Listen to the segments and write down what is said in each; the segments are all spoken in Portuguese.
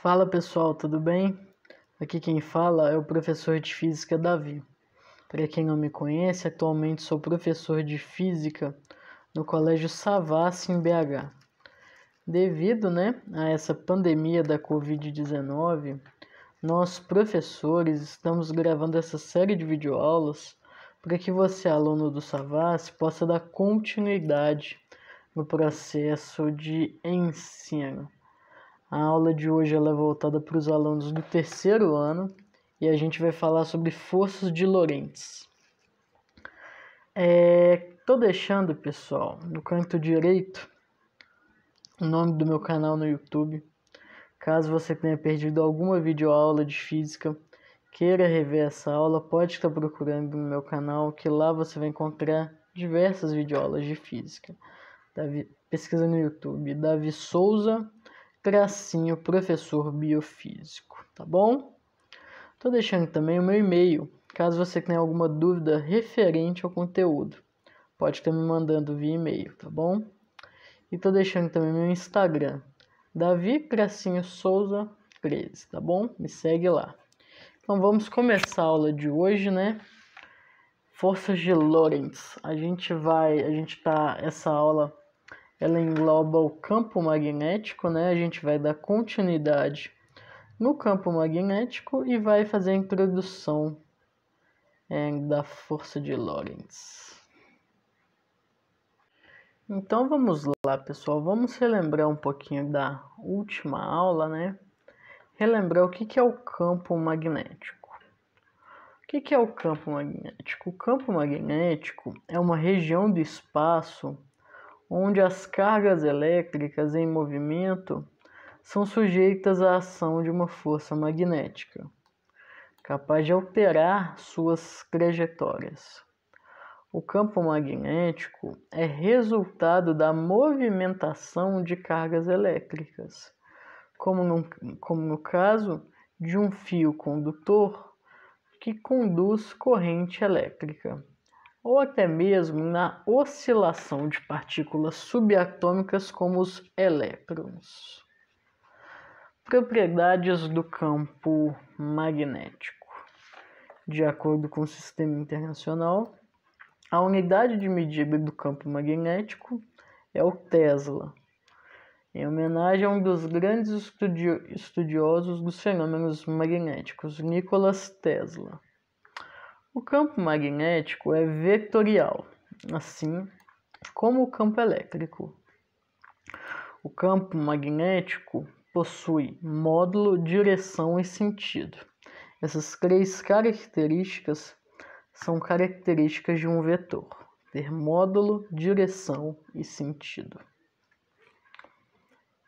Fala pessoal, tudo bem? Aqui quem fala é o professor de Física Davi. Para quem não me conhece, atualmente sou professor de Física no Colégio Savassi em BH. Devido, a essa pandemia da Covid-19, nós professores estamos gravando essa série de videoaulas para que você, aluno do Savassi, possa dar continuidade no processo de ensino. A aula de hoje ela é voltada para os alunos do terceiro ano e a gente vai falar sobre forças de Lorentz. Tô deixando, pessoal, no canto direito o nome do meu canal no YouTube. Caso você tenha perdido alguma videoaula de física, queira rever essa aula, pode estar procurando no meu canal, que lá você vai encontrar diversas videoaulas de física. Pesquisa no YouTube, Davi Souza, professor biofísico, tá bom? Tô deixando também o meu e-mail, caso você tenha alguma dúvida referente ao conteúdo. Pode estar me mandando via e-mail, tá bom? E tô deixando também meu Instagram, Davi_Souza 13, tá bom? Me segue lá. Então vamos começar a aula de hoje, Forças de Lorentz. Essa aula ela engloba o campo magnético, A gente vai dar continuidade no campo magnético e vai fazer a introdução da força de Lorentz. Então vamos lá, pessoal, vamos relembrar um pouquinho da última aula, Relembrar o que é o campo magnético. O que é o campo magnético? O campo magnético é uma região do espaço onde as cargas elétricas em movimento são sujeitas à ação de uma força magnética, capaz de alterar suas trajetórias. O campo magnético é resultado da movimentação de cargas elétricas, como no caso de um fio condutor que conduz corrente elétrica, ou até mesmo na oscilação de partículas subatômicas como os elétrons. Propriedades do campo magnético. De acordo com o Sistema Internacional, a unidade de medida do campo magnético é o Tesla, em homenagem a um dos grandes estudiosos dos fenômenos magnéticos, Nikola Tesla. O campo magnético é vetorial, assim como o campo elétrico. O campo magnético possui módulo, direção e sentido. Essas três características são características de um vetor: ter módulo, direção e sentido.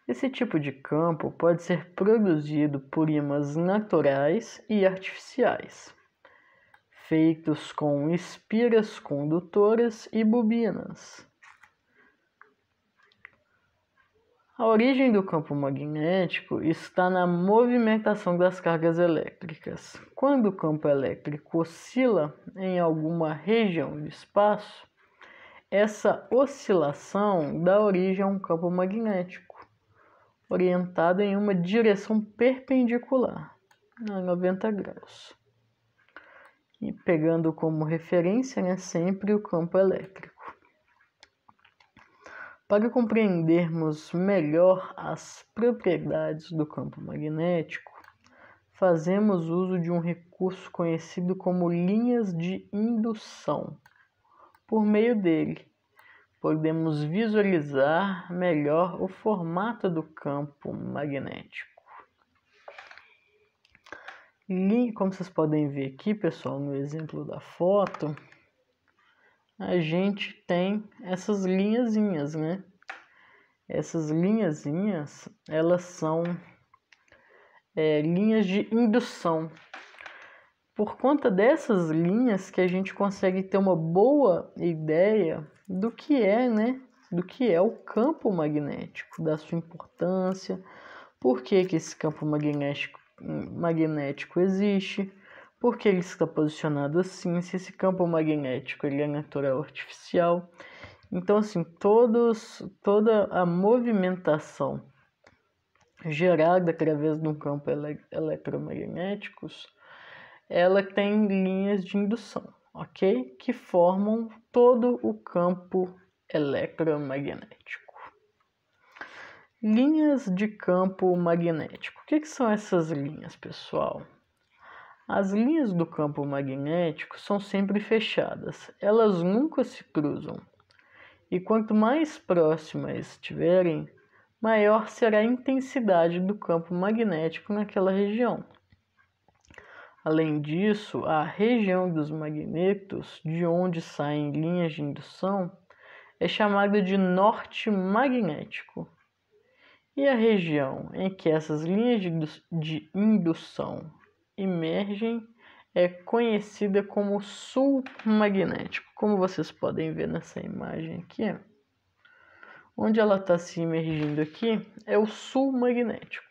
Esse tipo de campo pode ser produzido por ímãs naturais e artificiais, feitos com espiras condutoras e bobinas. A origem do campo magnético está na movimentação das cargas elétricas. Quando o campo elétrico oscila em alguma região do espaço, essa oscilação dá origem a um campo magnético, orientado em uma direção perpendicular, a 90 graus. E pegando como referência, sempre o campo elétrico. Para compreendermos melhor as propriedades do campo magnético, fazemos uso de um recurso conhecido como linhas de indução. Por meio dele, podemos visualizar melhor o formato do campo magnético. Como vocês podem ver aqui, pessoal, no exemplo da foto, a gente tem essas linhazinhas, Essas linhazinhas, elas são linhas de indução. Por conta dessas linhas que a gente consegue ter uma boa ideia do que é o campo magnético, da sua importância, por que esse campo magnético existe, por que ele está posicionado assim, se esse campo magnético ele é natural ou artificial. Então, assim, toda a movimentação gerada através de um campo eletromagnético, ela tem linhas de indução, ok? Que formam todo o campo eletromagnético. Linhas de campo magnético. O que são essas linhas, pessoal? As linhas do campo magnético são sempre fechadas, elas nunca se cruzam. E quanto mais próximas estiverem, maior será a intensidade do campo magnético naquela região. Além disso, a região dos magnetos, de onde saem linhas de indução, é chamada de norte magnético. E a região em que essas linhas de indução emergem é conhecida como sul magnético. Como vocês podem ver nessa imagem aqui, onde ela está se emergindo aqui é o sul magnético.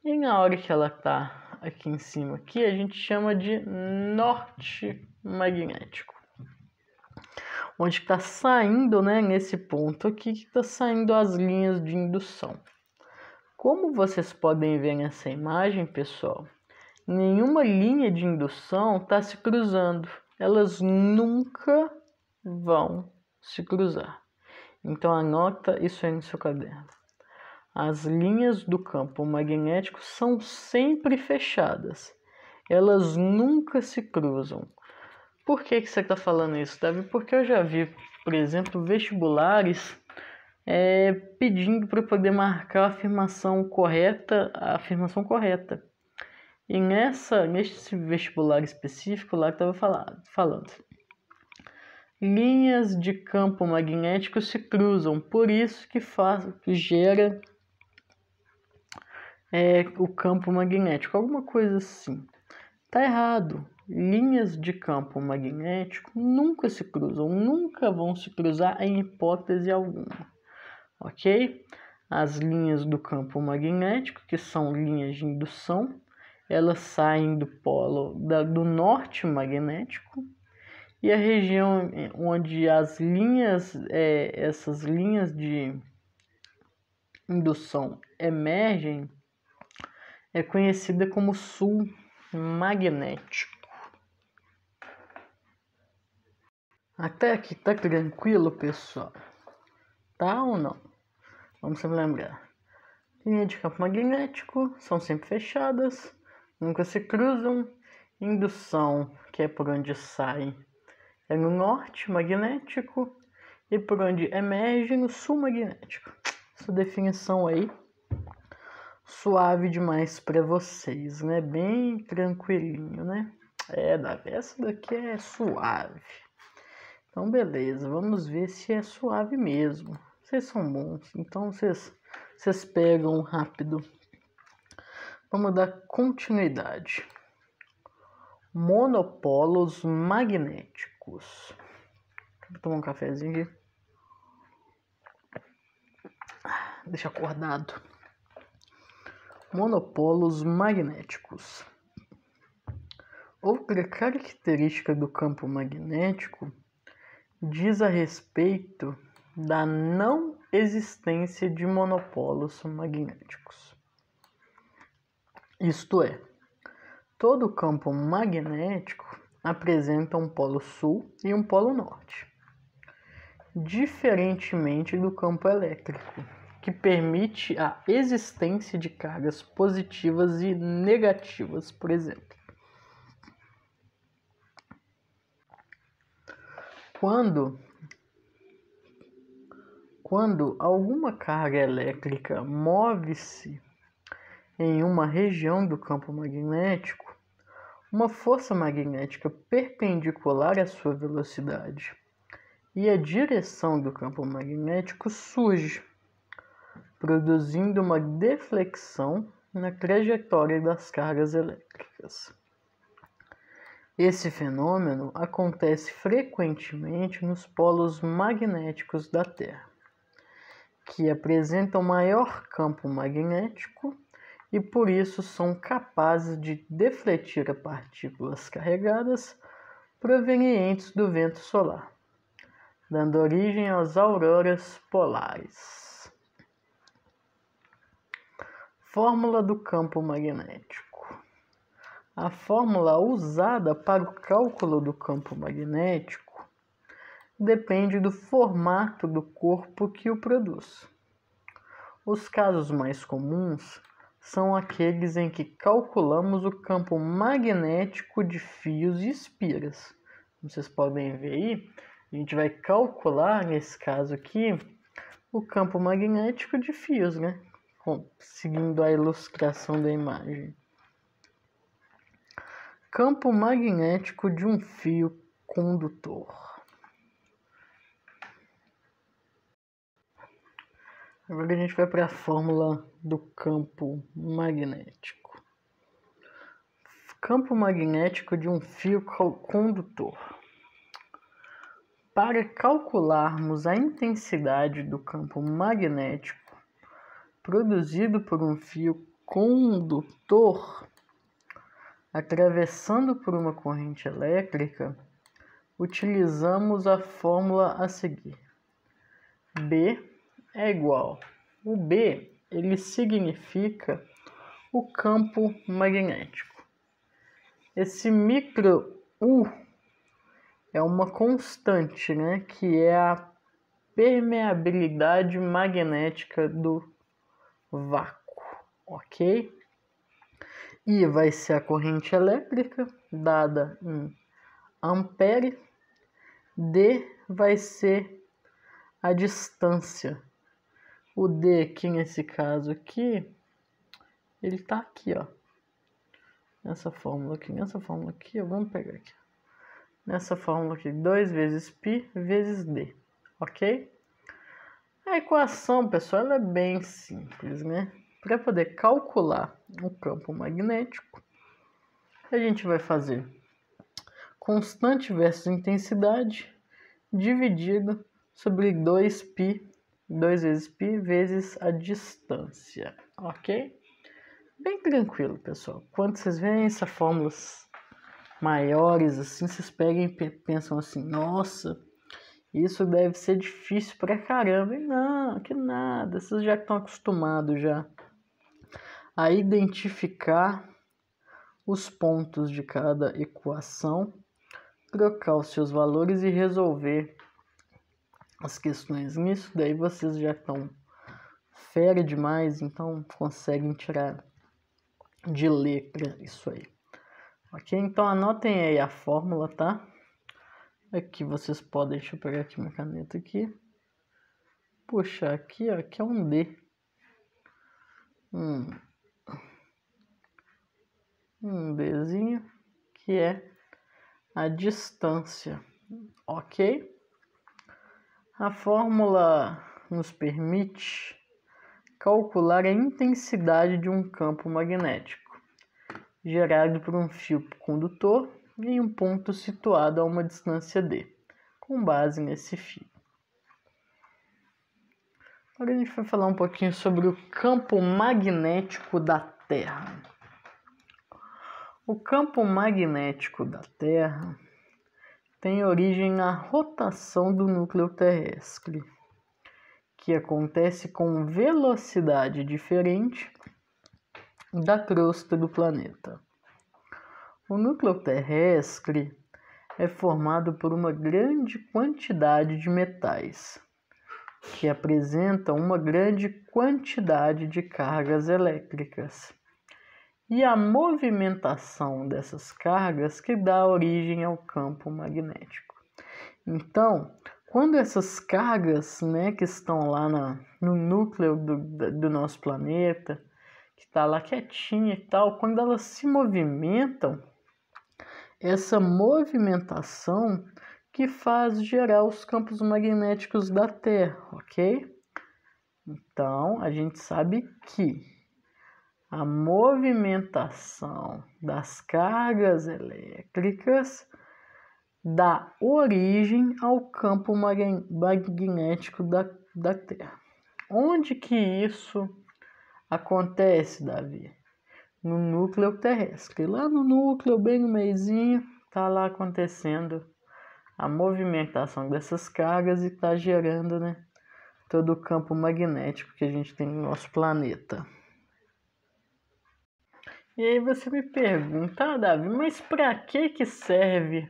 E na hora que ela está aqui em cima, aqui, a gente chama de norte magnético. Onde está saindo, né, nesse ponto aqui, que está saindo as linhas de indução. Como vocês podem ver nessa imagem, pessoal, nenhuma linha de indução está se cruzando. Elas nunca vão se cruzar. Então anota isso aí no seu caderno. As linhas do campo magnético são sempre fechadas. Elas nunca se cruzam. Por que você está falando isso, Davi? Porque eu já vi, por exemplo, vestibulares pedindo para poder marcar a afirmação correta. E nesse vestibular específico lá que estava falando. Linhas de campo magnético se cruzam, por isso que gera o campo magnético, alguma coisa assim. Tá errado. Linhas de campo magnético nunca se cruzam, nunca vão se cruzar em hipótese alguma, ok? As linhas do campo magnético, que são linhas de indução, elas saem do polo do norte magnético, e a região onde essas linhas de indução emergem é conhecida como sul magnético. Até aqui tá tranquilo, pessoal? Tá ou não? Vamos sempre lembrar. Linha de campo magnético são sempre fechadas, nunca se cruzam. Indução, que é por onde sai, é no norte magnético, e por onde emerge no sul magnético. Essa definição aí, suave demais para vocês, né? Bem tranquilinho, né? Davi, essa daqui é suave. Então, beleza, vamos ver se é suave mesmo. Vocês são bons, então vocês pegam rápido. Vamos dar continuidade. Monopolos magnéticos. Vou tomar um cafezinho aqui. Deixa acordado. Monopolos magnéticos. Outra característica do campo magnético diz a respeito da não existência de monopolos magnéticos. Isto é, todo campo magnético apresenta um polo sul e um polo norte, diferentemente do campo elétrico, que permite a existência de cargas positivas e negativas, por exemplo. Quando alguma carga elétrica move-se em uma região do campo magnético, uma força magnética perpendicular à sua velocidade e a direção do campo magnético surge, produzindo uma deflexão na trajetória das cargas elétricas. Esse fenômeno acontece frequentemente nos polos magnéticos da Terra, que apresentam maior campo magnético e por isso são capazes de defletir partículas carregadas provenientes do vento solar, dando origem às auroras polares. Fórmula do campo magnético. A fórmula usada para o cálculo do campo magnético depende do formato do corpo que o produz. Os casos mais comuns são aqueles em que calculamos o campo magnético de fios e espiras. Como vocês podem ver aí, a gente vai calcular, nesse caso aqui, o campo magnético de fios, né? Seguindo a ilustração da imagem. Campo magnético de um fio condutor. Agora a gente vai para a fórmula do campo magnético. Campo magnético de um fio condutor. Para calcularmos a intensidade do campo magnético produzido por um fio condutor atravessando por uma corrente elétrica, utilizamos a fórmula a seguir. B é igual. O B, ele significa o campo magnético. Esse micro U é uma constante, né, que é a permeabilidade magnética do vácuo, ok? I vai ser a corrente elétrica, dada em ampere. D vai ser a distância. O D aqui, nesse caso aqui, ele tá aqui, ó. Nessa fórmula aqui, ó, vamos pegar aqui. Nessa fórmula aqui, 2 vezes π vezes D, ok? A equação, pessoal, ela é bem simples, né? Para poder calcular o campo magnético, a gente vai fazer constante versus intensidade dividido sobre 2π, 2 vezes π vezes a distância, ok? Bem tranquilo, pessoal. Quando vocês veem essas fórmulas maiores assim, vocês pegam e pensam assim, nossa, isso deve ser difícil pra caramba. E não, que nada, vocês já estão acostumados já a identificar os pontos de cada equação, trocar os seus valores e resolver as questões nisso. Daí vocês já estão fera demais, então conseguem tirar de letra isso aí. Ok? Então anotem aí a fórmula, tá? Aqui vocês podem, deixa eu pegar aqui minha caneta aqui. Puxar aqui, ó, aqui é um D. Um Dzinho, que é a distância, ok? A fórmula nos permite calcular a intensidade de um campo magnético gerado por um fio condutor em um ponto situado a uma distância d, com base nesse fio. Agora a gente vai falar um pouquinho sobre o campo magnético da Terra. O campo magnético da Terra tem origem na rotação do núcleo terrestre, que acontece com velocidade diferente da crosta do planeta. O núcleo terrestre é formado por uma grande quantidade de metais, que apresentam uma grande quantidade de cargas elétricas, e a movimentação dessas cargas que dá origem ao campo magnético. Então, quando essas cargas, né, que estão lá no núcleo do nosso planeta, que está lá quietinha e tal, quando elas se movimentam, essa movimentação que faz gerar os campos magnéticos da Terra, ok? Então, a gente sabe que a movimentação das cargas elétricas dá origem ao campo magnético da Terra. Onde que isso acontece, Davi? No núcleo terrestre. Lá no núcleo, bem no meizinho, tá lá acontecendo a movimentação dessas cargas e tá gerando, né, todo o campo magnético que a gente tem no nosso planeta. E aí você me pergunta, Davi, mas para que serve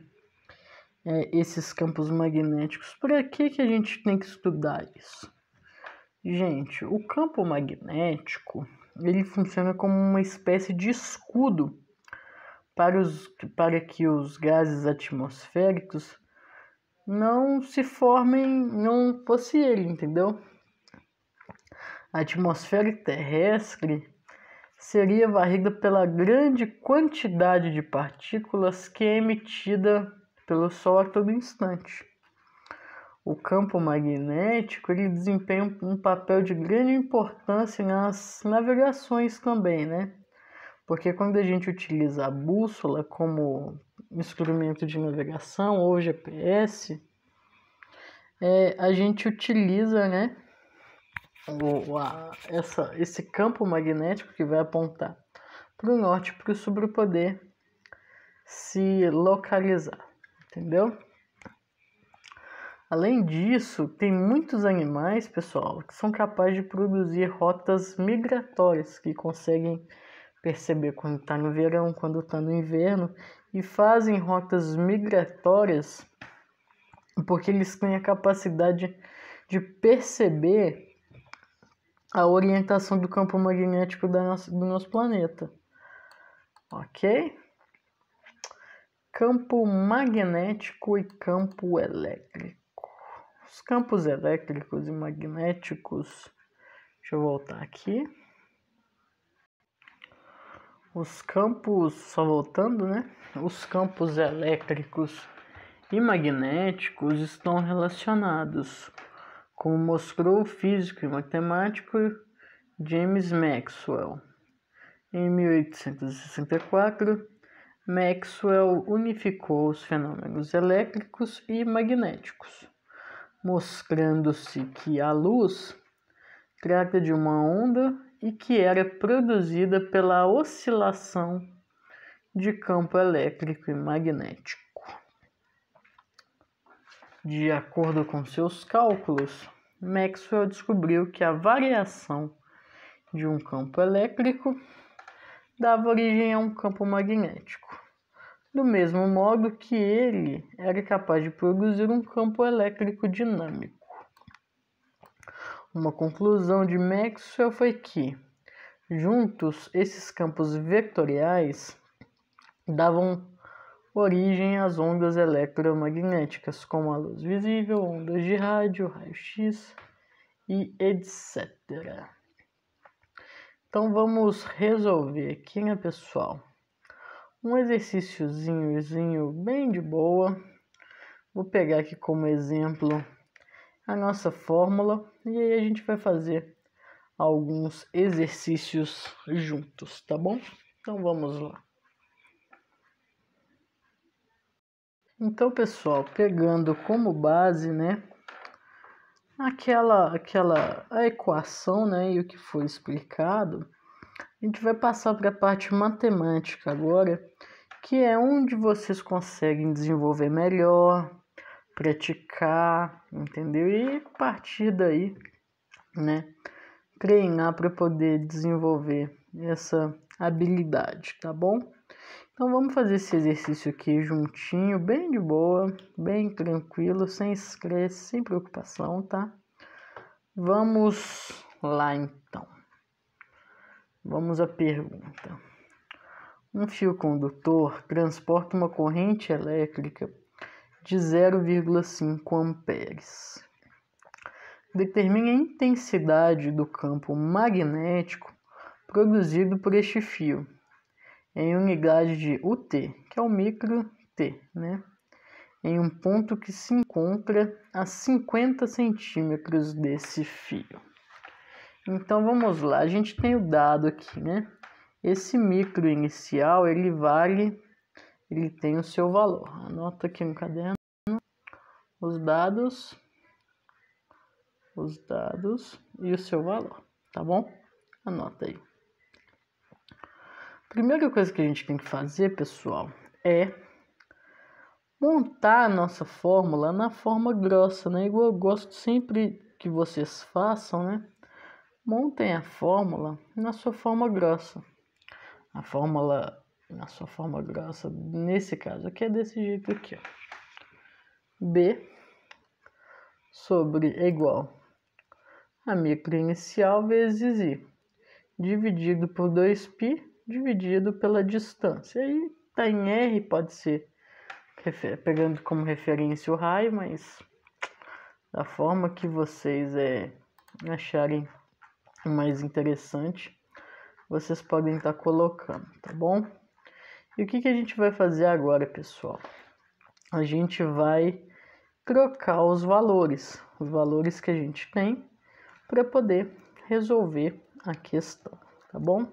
esses campos magnéticos? Para que a gente tem que estudar isso? Gente, o campo magnético, ele funciona como uma espécie de escudo para que os gases atmosféricos não se formem, não fosse ele, entendeu? A atmosfera terrestre seria varrida pela grande quantidade de partículas que é emitida pelo Sol a todo instante. O campo magnético ele desempenha um papel de grande importância nas navegações também, né? Porque quando a gente utiliza a bússola como instrumento de navegação ou GPS, a gente utiliza, né, esse campo magnético que vai apontar para o norte e para o sul para poder se localizar, entendeu? Além disso, tem muitos animais, pessoal, que são capazes de produzir rotas migratórias, que conseguem perceber quando está no verão, quando está no inverno, e fazem rotas migratórias porque eles têm a capacidade de perceber a orientação do campo magnético do nosso planeta. Ok? Campo magnético e campo elétrico. Os campos elétricos e magnéticos, deixa eu voltar aqui. Os campos, só voltando, né? Os campos elétricos e magnéticos estão relacionados, como mostrou o físico e matemático James Maxwell. Em 1864, Maxwell unificou os fenômenos elétricos e magnéticos, mostrando-se que a luz trata de uma onda e que era produzida pela oscilação de campo elétrico e magnético. De acordo com seus cálculos, Maxwell descobriu que a variação de um campo elétrico dava origem a um campo magnético, do mesmo modo que ele era capaz de produzir um campo elétrico dinâmico. Uma conclusão de Maxwell foi que, juntos, esses campos vetoriais davam origem às ondas eletromagnéticas, como a luz visível, ondas de rádio, raio-x e etc. Então vamos resolver aqui, né, pessoal? Um exercíciozinho bem de boa. Vou pegar aqui como exemplo a nossa fórmula e aí a gente vai fazer alguns exercícios juntos, tá bom? Então vamos lá. Então, pessoal, pegando como base, né, a equação, né, e o que foi explicado, a gente vai passar para a parte matemática agora, que é onde vocês conseguem desenvolver melhor, praticar, entendeu? E a partir daí, né, treinar para poder desenvolver essa habilidade, tá bom? Então vamos fazer esse exercício aqui juntinho, bem de boa, bem tranquilo, sem estresse, sem preocupação, tá? Vamos lá então. Vamos à pergunta. Um fio condutor transporta uma corrente elétrica de 0,5 amperes. Determine a intensidade do campo magnético produzido por este fio em unidade de UT, que é o micro T, né? Em um ponto que se encontra a 50 centímetros desse fio. Então vamos lá, a gente tem o dado aqui, né? Esse micro inicial, ele tem o seu valor. Anota aqui no caderno os dados e o seu valor, tá bom? Anota aí. Primeira coisa que a gente tem que fazer, pessoal, é montar a nossa fórmula na forma grossa, né? Igual eu gosto sempre que vocês façam, né? Montem a fórmula na sua forma grossa. A fórmula, na sua forma grossa, nesse caso aqui é desse jeito aqui, ó. B é igual a micro inicial vezes I, dividido por 2π, dividido pela distância. Aí tá em R, pode ser pegando como referência o raio, mas da forma que vocês acharem mais interessante, vocês podem estar colocando, tá bom? E o que a gente vai fazer agora, pessoal? A gente vai trocar os valores que a gente tem para poder resolver a questão, tá bom?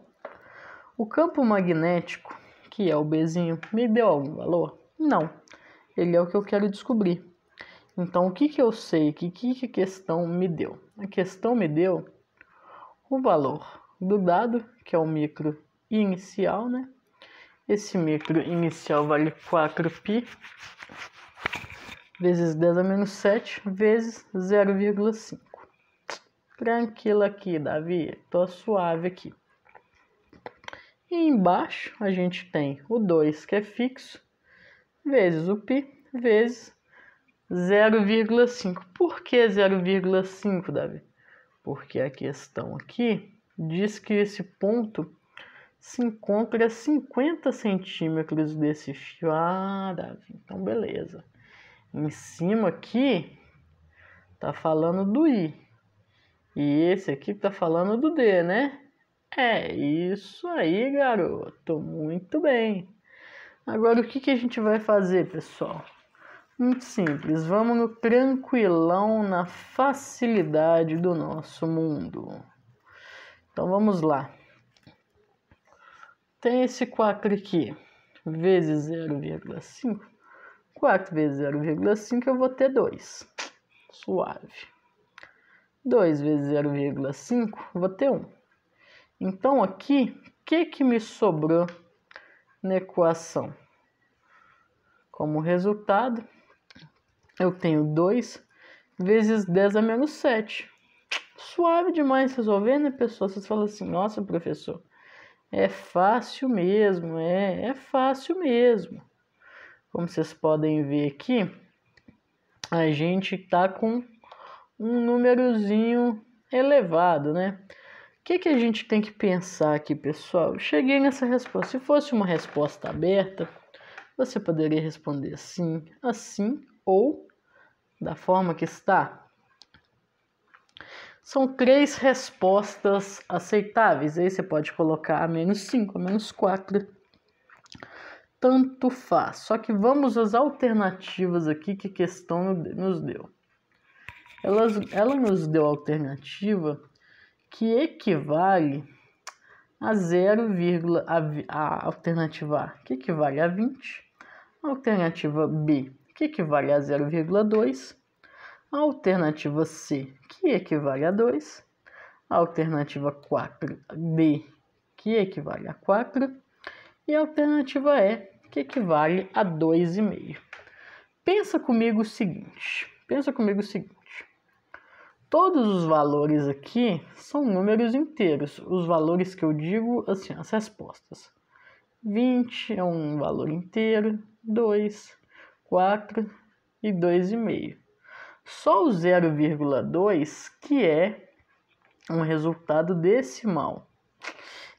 O campo magnético, que é o Bzinho, me deu algum valor? Não, ele é o que eu quero descobrir. Então, o que eu sei? O que a questão me deu? A questão me deu o valor do dado, que é o micro inicial, né? Esse micro inicial vale 4π vezes 10 a menos 7 vezes 0,5. Tranquilo aqui, Davi. Tô suave aqui. E embaixo a gente tem o 2, que é fixo, vezes o π, vezes 0,5. Por que 0,5, Davi? Porque a questão aqui diz que esse ponto se encontra a 50 centímetros desse fio. Ah, Davi, então beleza. Em cima aqui tá falando do I. E esse aqui tá falando do D, né? É isso aí, garoto. Muito bem. Agora o que a gente vai fazer, pessoal? Muito simples. Vamos no tranquilão, na facilidade do nosso mundo. Então vamos lá. Tem esse 4 aqui, vezes 0,5. 4 vezes 0,5 eu vou ter 2. Suave. 2 vezes 0,5 vou ter 1. Então aqui, o que me sobrou na equação? Como resultado, eu tenho 2 vezes 10 a menos 7. Suave demais resolver, né, pessoal? Vocês falam assim, nossa, professor, é fácil mesmo, é fácil mesmo. Como vocês podem ver aqui, a gente tá com um númerozinho elevado, né? O que a gente tem que pensar aqui, pessoal? Eu cheguei nessa resposta. Se fosse uma resposta aberta, você poderia responder assim, assim ou da forma que está. São 3 respostas aceitáveis. Aí você pode colocar a menos 5, a menos 4. Tanto faz. Só que vamos às alternativas aqui que a questão nos deu. Ela nos deu a alternativa que equivale a 0, a alternativa A, que equivale a 20. A alternativa B, que equivale a 0,2. A alternativa C, que equivale a 2. A alternativa 4D, que equivale a 4. E a alternativa E, que equivale a 2,5. Pensa comigo o seguinte. Todos os valores aqui são números inteiros. Os valores que eu digo, assim, as respostas. 20 é um valor inteiro, 2, 4 e 2,5. Só o 0,2 que é um resultado decimal.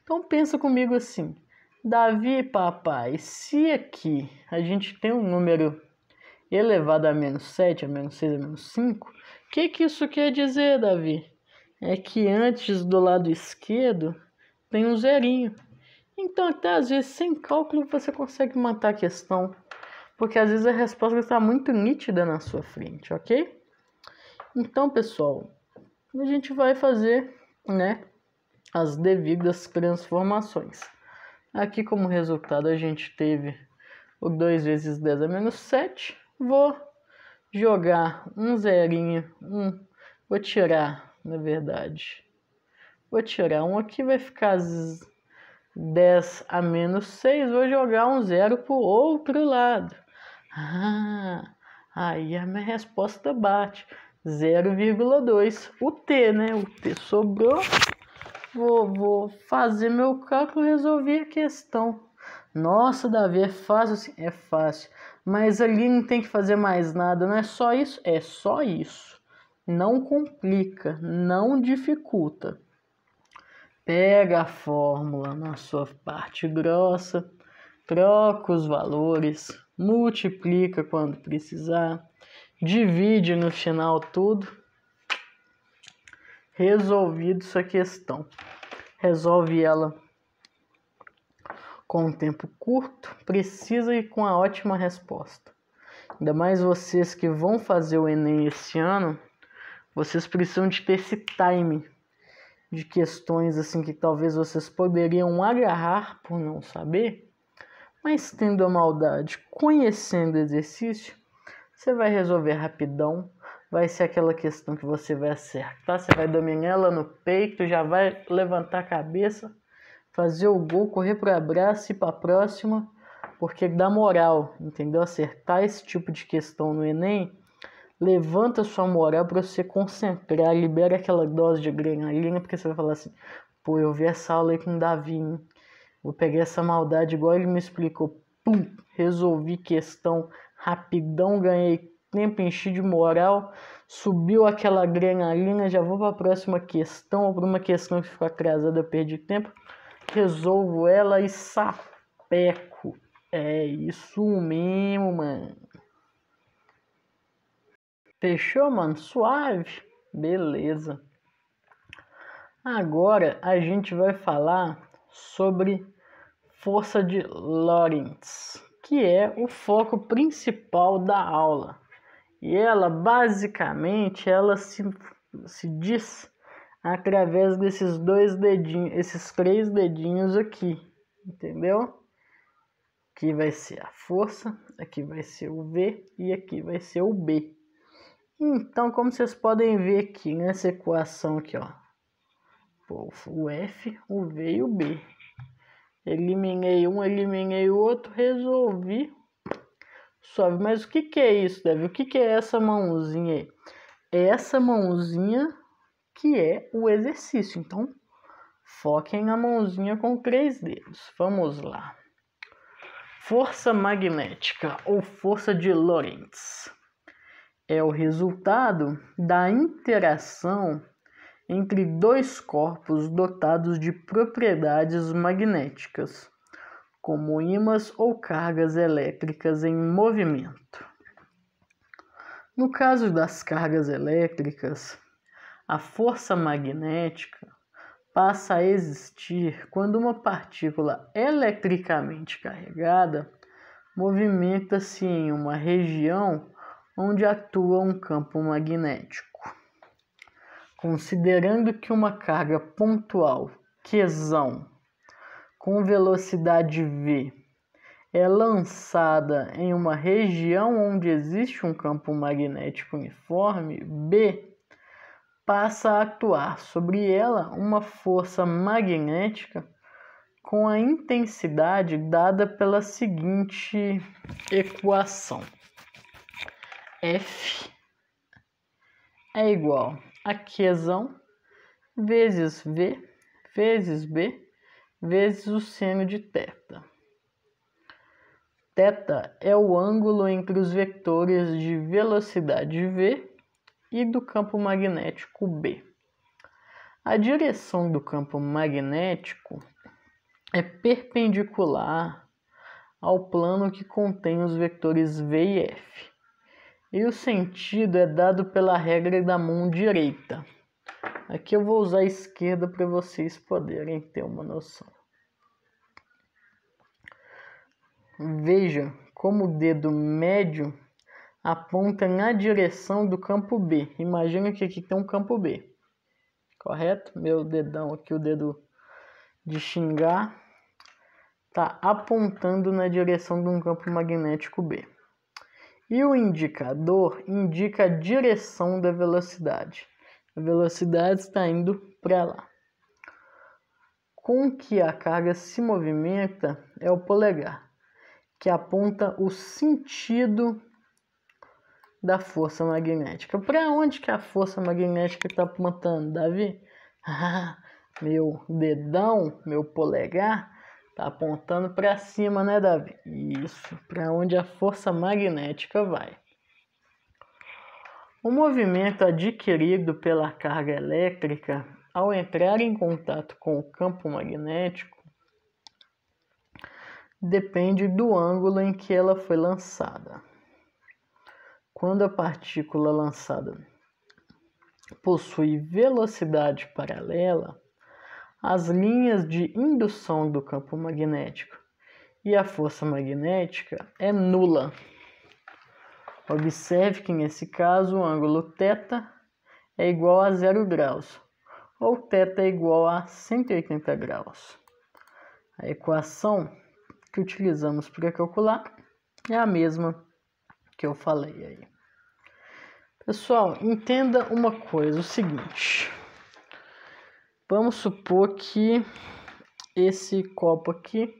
Então pensa comigo assim, Davi, papai, se aqui a gente tem um número elevado a menos 7, a menos 6, a menos 5, o que isso quer dizer, Davi? É que antes do lado esquerdo tem um zerinho. Então até às vezes sem cálculo você consegue matar a questão, porque às vezes a resposta está muito nítida na sua frente, ok? Então, pessoal, a gente vai fazer, né, as devidas transformações. Aqui como resultado a gente teve o 2 vezes 10 a menos 7. Vou jogar um zerinho, vou tirar, na verdade. Vou tirar um aqui, vai ficar 10 a menos 6. Vou jogar um zero para o outro lado. Aí a minha resposta bate. 0,2. O T, né? O T sobrou. vou fazer meu cálculo e resolver a questão. Nossa, Davi, é fácil assim? É fácil. Mas ali não tem que fazer mais nada, não é só isso? É só isso. Não complica, não dificulta. Pega a fórmula na sua parte grossa, troca os valores, multiplica quando precisar, divide no final tudo. Resolvido sua questão. Resolve ela com um tempo curto, precisa e com a ótima resposta. Ainda mais vocês que vão fazer o Enem esse ano, vocês precisam de ter esse time de questões assim que talvez vocês poderiam agarrar por não saber, mas tendo a maldade, conhecendo o exercício, você vai resolver rapidão. Vai ser aquela questão que você vai acertar, você vai dominar ela no peito, já vai levantar a cabeça, fazer o gol, correr para o abraço e para a próxima, porque dá moral, entendeu? Acertar esse tipo de questão no Enem, levanta sua moral para você concentrar, libera aquela dose de adrenalina, porque você vai falar assim, pô, eu vi essa aula aí com o Davi, hein? Vou pegar essa maldade igual ele me explicou, pum, resolvi questão rapidão, ganhei tempo, enchi de moral, subiu aquela adrenalina, já vou para a próxima questão, ou para uma questão que ficou atrasada, eu perdi tempo, resolvo ela e sapeco. É isso mesmo, mano. Fechou, mano? Suave? Beleza. Agora a gente vai falar sobre força de Lorentz, que é o foco principal da aula. E ela, basicamente, ela se diz através desses dois dedinhos, esses três dedinhos aqui, entendeu? Aqui vai ser a força, aqui vai ser o V e aqui vai ser o B. Então, como vocês podem ver aqui nessa equação aqui, ó, o F, o V e o B. Eliminei um, eliminei o outro, resolvi. Suave. Mas o que é isso, Davi? O que é essa mãozinha aí? É essa mãozinha que é o exercício. Então, foquem na mãozinha com 3 dedos. Vamos lá. Força magnética ou força de Lorentz é o resultado da interação entre dois corpos dotados de propriedades magnéticas, como ímãs ou cargas elétricas em movimento. No caso das cargas elétricas, a força magnética passa a existir quando uma partícula eletricamente carregada movimenta-se em uma região onde atua um campo magnético. Considerando que uma carga pontual, Qzão, com velocidade v, é lançada em uma região onde existe um campo magnético uniforme, B, passa a atuar sobre ela uma força magnética com a intensidade dada pela seguinte equação. F é igual a Qzão vezes V vezes B vezes o seno de θ. Θ é o ângulo entre os vetores de velocidade V e do campo magnético B. A direção do campo magnético é perpendicular ao plano que contém os vetores V e F. E o sentido é dado pela regra da mão direita. Aqui eu vou usar a esquerda para vocês poderem ter uma noção. Veja como o dedo médio aponta na direção do campo B. Imagina que aqui tem um campo B, correto? Meu dedão aqui, o dedo de xingar, está apontando na direção de um campo magnético B. E o indicador indica a direção da velocidade. A velocidade está indo para lá. Com que a carga se movimenta é o polegar, que aponta o sentido da força magnética. Para onde que a força magnética está apontando, Davi? Meu dedão, meu polegar, tá apontando para cima, né, Davi? Isso, para onde a força magnética vai. O movimento adquirido pela carga elétrica ao entrar em contato com o campo magnético depende do ângulo em que ela foi lançada. Quando a partícula lançada possui velocidade paralela, as linhas de indução do campo magnético e a força magnética é nula. Observe que nesse caso o ângulo θ é igual a 0 graus, ou θ é igual a 180 graus. A equação que utilizamos para calcular é a mesma que eu falei aí. Pessoal, entenda uma coisa, o seguinte. Vamos supor que esse copo aqui,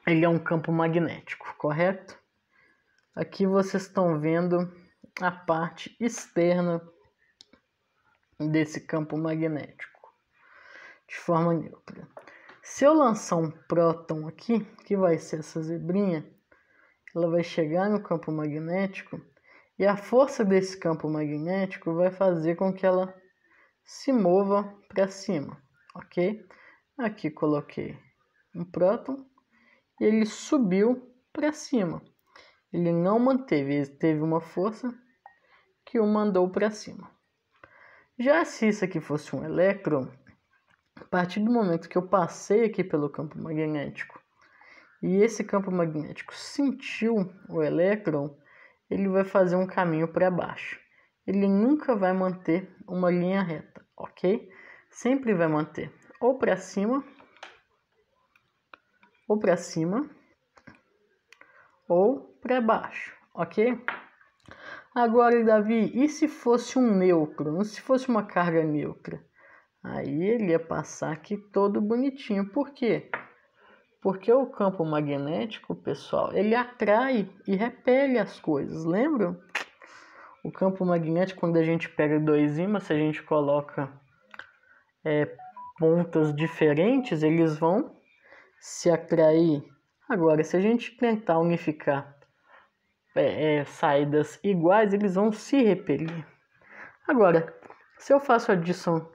ele é um campo magnético, correto? Aqui vocês estão vendo a parte externa desse campo magnético, de forma neutra. Se eu lançar um próton aqui, que vai ser essa zebrinha, ela vai chegar no campo magnético e a força desse campo magnético vai fazer com que ela se mova para cima, ok? Aqui coloquei um próton e ele subiu para cima. Ele não manteve, ele teve uma força que o mandou para cima. Já se isso aqui fosse um elétron, a partir do momento que eu passei aqui pelo campo magnético e esse campo magnético sentiu o elétron, ele vai fazer um caminho para baixo. Ele nunca vai manter uma linha reta, ok? Sempre vai manter ou para cima, ou para cima, ou para baixo, ok? Agora, Davi, e se fosse um nêutron? Se fosse uma carga neutra? Aí ele ia passar aqui todo bonitinho. Por quê? Porque o campo magnético, pessoal, ele atrai e repele as coisas, lembram? O campo magnético, quando a gente pega dois ímãs, se a gente coloca pontas diferentes, eles vão se atrair. Agora, se a gente tentar unificar saídas iguais, eles vão se repelir. Agora, se eu faço adição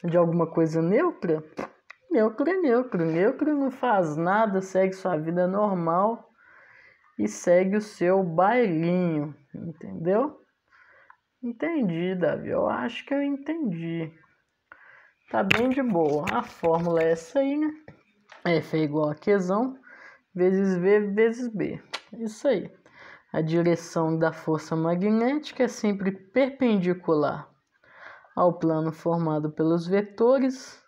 de alguma coisa neutra, neutro é neutro. Neutro não faz nada, segue sua vida normal e segue o seu bailinho, entendeu? Entendi, Davi. Eu acho que eu entendi. Tá bem de boa. A fórmula é essa aí, né? F é igual a Qzão vezes V vezes B. Isso aí. A direção da força magnética é sempre perpendicular ao plano formado pelos vetores,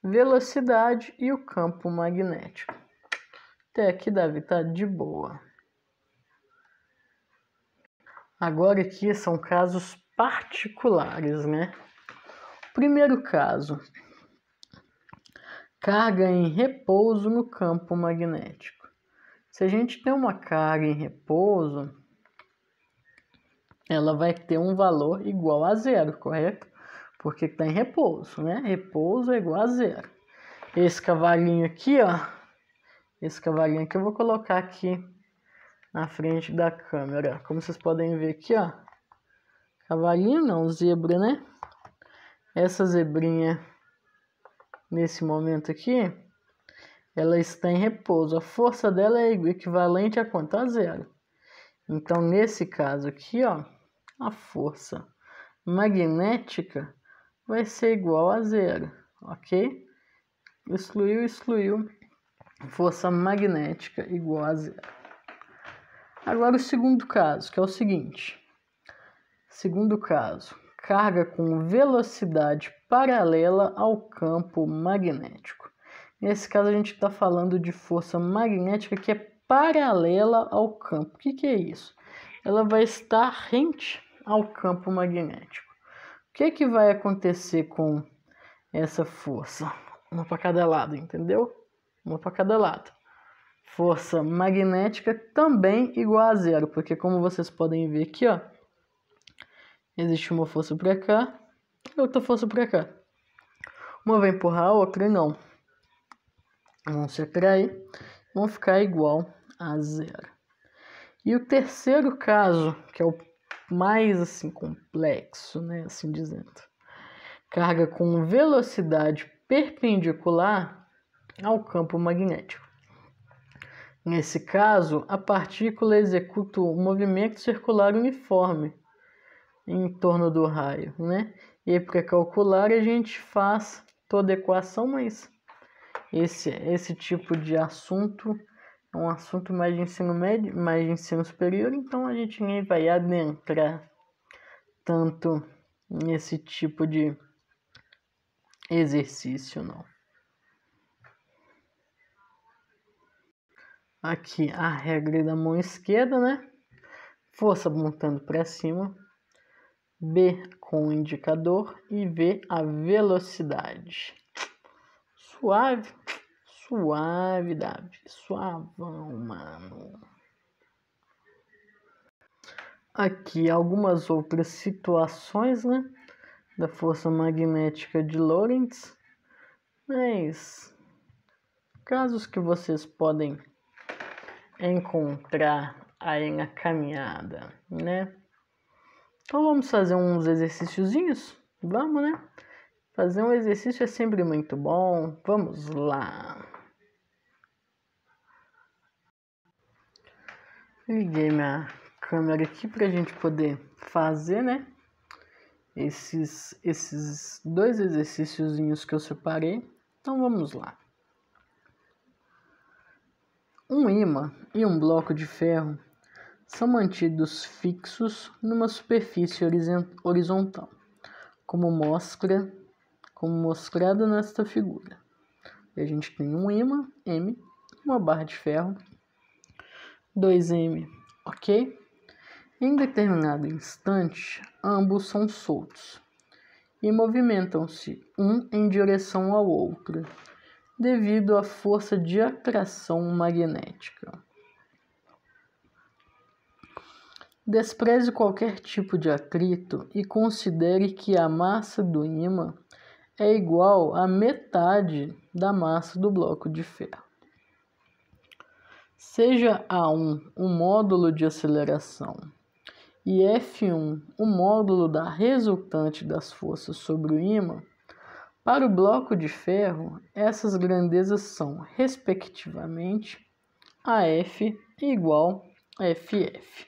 velocidade e o campo magnético. Até aqui, Davi, tá de boa. Agora aqui são casos particulares, né? Primeiro caso, carga em repouso no campo magnético. Se a gente tem uma carga em repouso, ela vai ter um valor igual a zero, correto? Porque está em repouso, né? Repouso é igual a zero. Esse cavalinho aqui, ó. Esse cavalinho aqui eu vou colocar aqui na frente da câmera. Como vocês podem ver aqui, ó. Cavalinho não, zebra, né? Essa zebrinha, nesse momento aqui, ela está em repouso. A força dela é equivalente a quanto? A zero. Então, nesse caso aqui, ó, a força magnética vai ser igual a zero, ok? Excluiu. Força magnética igual a zero. Agora o segundo caso, que é o seguinte. Segundo caso, carga com velocidade paralela ao campo magnético. Nesse caso a gente está falando de força magnética que é paralela ao campo. O que é isso? Ela vai estar rente ao campo magnético. O que vai acontecer com essa força? Uma para cada lado, entendeu? Uma para cada lado. Força magnética também igual a zero, porque como vocês podem ver aqui, ó, existe uma força para cá e outra força para cá. Uma vai empurrar a outra e não. Vão se atrair, vão ficar igual a zero. E o terceiro caso, que é o mais assim complexo, né, assim dizendo. Carga com velocidade perpendicular ao campo magnético. Nesse caso, a partícula executa um movimento circular uniforme em torno do raio, né? E para calcular a gente faz toda a equação, mas esse tipo de assunto é um assunto mais de ensino médio, mais de ensino superior, então a gente nem vai adentrar tanto nesse tipo de exercício, não. Aqui a regra da mão esquerda, né? Força apontando para cima, B com o indicador e V a velocidade. Suave, suave, Davi, suavão, mano. Aqui algumas outras situações, né? Da força magnética de Lorentz, mas casos que vocês podem encontrar aí na caminhada, né? Então vamos fazer uns exercíciozinhos? Vamos, né? Fazer um exercício é sempre muito bom. Vamos lá. Liguei minha câmera aqui pra gente poder fazer, né? Esses dois exercíciozinhos que eu separei. Então vamos lá. Um ímã e um bloco de ferro são mantidos fixos numa superfície horizontal, como mostrado nesta figura. E a gente tem um ímã, M, uma barra de ferro, 2M, ok? Em determinado instante, ambos são soltos e movimentam-se um em direção ao outro, devido à força de atração magnética. Despreze qualquer tipo de atrito e considere que a massa do ímã é igual à metade da massa do bloco de ferro. Seja A1 o módulo de aceleração e F1 o módulo da resultante das forças sobre o ímã, para o bloco de ferro, essas grandezas são, respectivamente, AF igual a FF.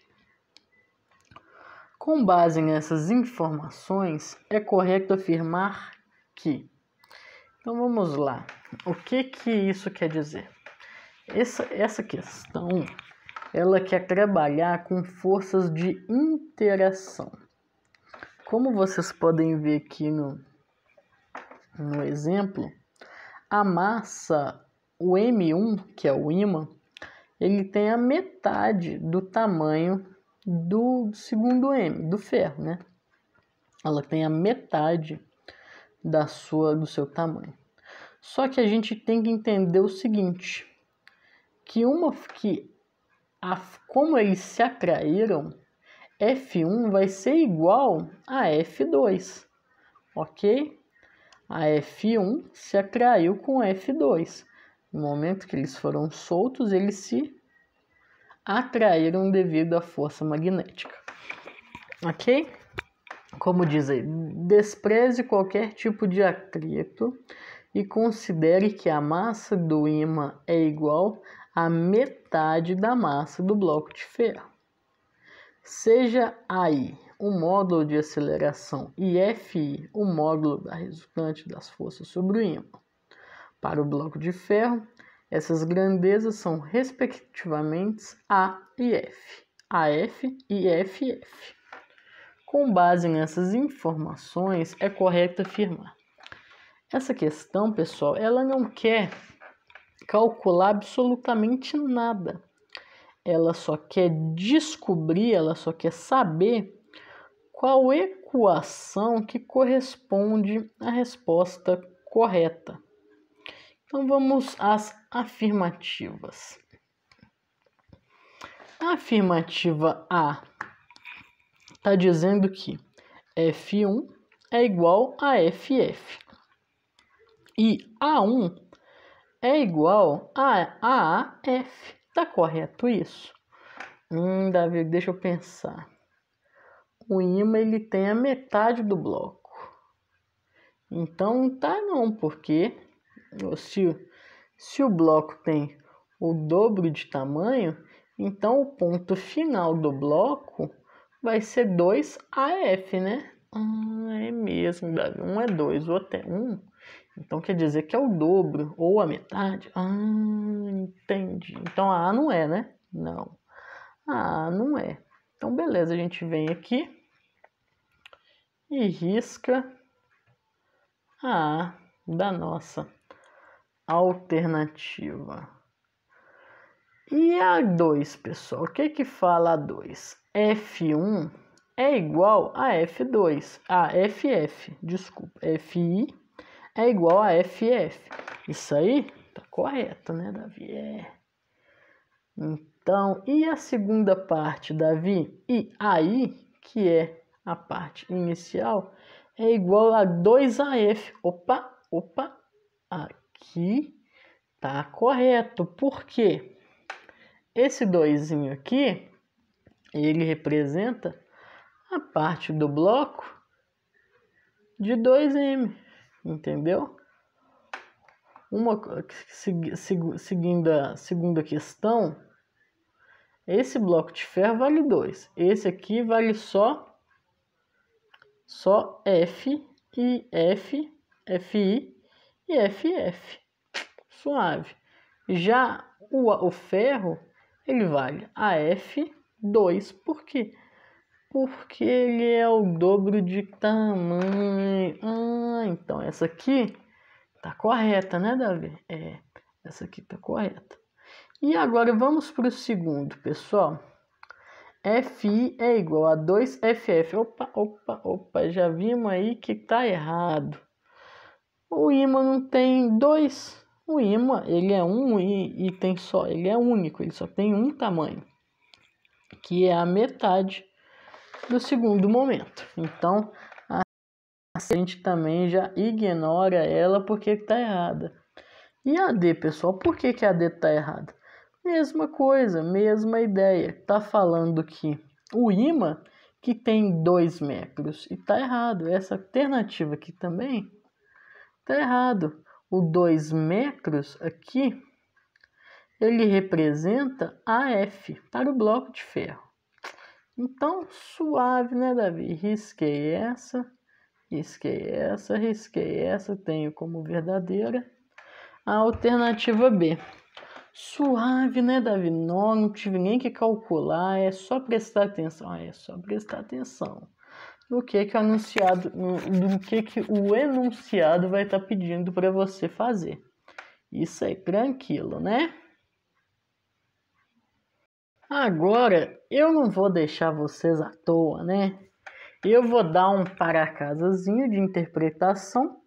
Com base nessas informações, é correto afirmar que... Então vamos lá. O que isso quer dizer? Essa questão, ela quer trabalhar com forças de interação. Como vocês podem ver aqui no exemplo, a massa, o M1, que é o ímã, ele tem a metade do tamanho do segundo M, do ferro, né? Ela tem a metade do seu tamanho. Só que a gente tem que entender o seguinte, como eles se atraíram, F1 vai ser igual a F2, ok? A F1 se atraiu com F2. No momento que eles foram soltos, eles se atraíram devido à força magnética, ok? Como diz aí, despreze qualquer tipo de atrito e considere que a massa do ímã é igual à metade da massa do bloco de ferro. Seja aí o módulo de aceleração e Fi o módulo da resultante das forças sobre o ímã. Para o bloco de ferro, essas grandezas são respectivamente A e F, AF e FF. Com base nessas informações, é correto afirmar. Essa questão, pessoal, ela não quer calcular absolutamente nada. Ela só quer descobrir, ela só quer saber qual equação que corresponde à resposta correta. Então vamos às afirmativas. A afirmativa A está dizendo que F1 é igual a FF. E A1 é igual a AF. Tá correto isso? Davi, deixa eu pensar. O ímã ele tem a metade do bloco. Então tá não, porque se o bloco tem o dobro de tamanho, então o ponto final do bloco vai ser 2AF, né? É mesmo, Davi. Um é 2, o outro é 1. Então quer dizer que é o dobro ou a metade. Entendi. Então a A não é, né? Não. A A não é. Então beleza, a gente vem aqui e risca a A da nossa alternativa. E a 2, pessoal? O que fala a 2? F1 é igual a F2. FF, desculpa. FI é igual a FF. Isso aí tá correto, né, Davi? Então, e a segunda parte, Davi? E aí, que é a parte inicial, é igual a 2AF. Opa, aqui tá correto. Por quê? Esse 2 aqui, ele representa a parte do bloco de 2M, entendeu? Seguindo a segunda questão, esse bloco de ferro vale 2. Esse aqui vale só F, e F, FI e FF. Suave. Já o ferro, ele vale AF2. Por quê? Porque ele é o dobro de tamanho. Então essa aqui tá correta, né, Davi? Essa aqui tá correta. E agora vamos para o segundo, pessoal. FI é igual a 2FF. Opa, já vimos aí que tá errado. O ímã não tem 2. O ímã, ele é 1 e tem só, ele é único, ele só tem um tamanho, que é a metade do segundo momento. Então, a gente também já ignora ela porque está errada. E a D, pessoal, por que a D está errada? Mesma coisa, mesma ideia. Está falando que o ímã que tem 2 metros e está errado. Essa alternativa aqui também está errado. O 2 metros aqui, ele representa AF para o bloco de ferro. Então, suave, né, Davi? Risquei essa, tenho como verdadeira a alternativa B. Suave, né, Davi? Não tive nem que calcular, é só prestar atenção. No que o enunciado vai estar pedindo para você fazer. Isso aí, tranquilo, né? Agora, eu não vou deixar vocês à toa, né? Eu vou dar um para-casazinho de interpretação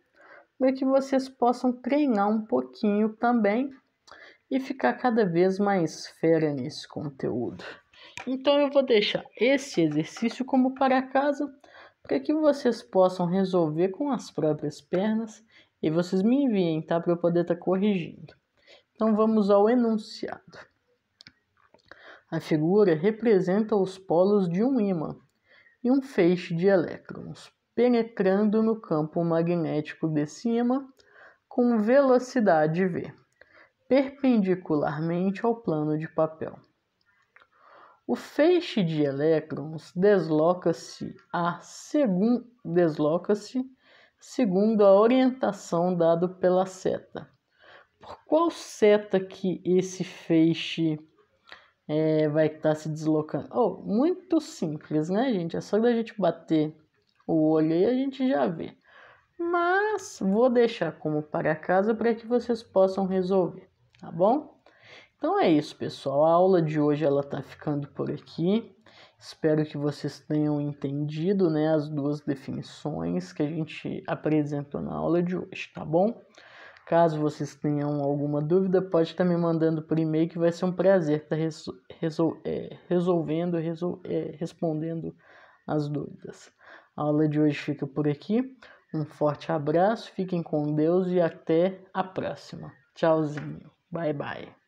para que vocês possam treinar um pouquinho também e ficar cada vez mais fera nesse conteúdo. Então eu vou deixar esse exercício como para-casa para que vocês possam resolver com as próprias pernas e vocês me enviem, tá? Para eu poder estar corrigindo. Então vamos ao enunciado. A figura representa os polos de um ímã e um feixe de elétrons penetrando no campo magnético desse ímã com velocidade v, perpendicularmente ao plano de papel. O feixe de elétrons desloca-se segundo a orientação dada pela seta. Por qual seta que esse feixe vai estar se deslocando? Muito simples, né, gente? É só da gente bater o olho aí a gente já vê. Mas vou deixar como para casa para que vocês possam resolver, tá bom? Então é isso, pessoal. A aula de hoje ela tá ficando por aqui. Espero que vocês tenham entendido, né, as duas definições que a gente apresentou na aula de hoje, tá bom? Caso vocês tenham alguma dúvida, pode estar me mandando por e-mail que vai ser um prazer estar respondendo as dúvidas. A aula de hoje fica por aqui. Um forte abraço, fiquem com Deus e até a próxima. Tchauzinho. Bye, bye.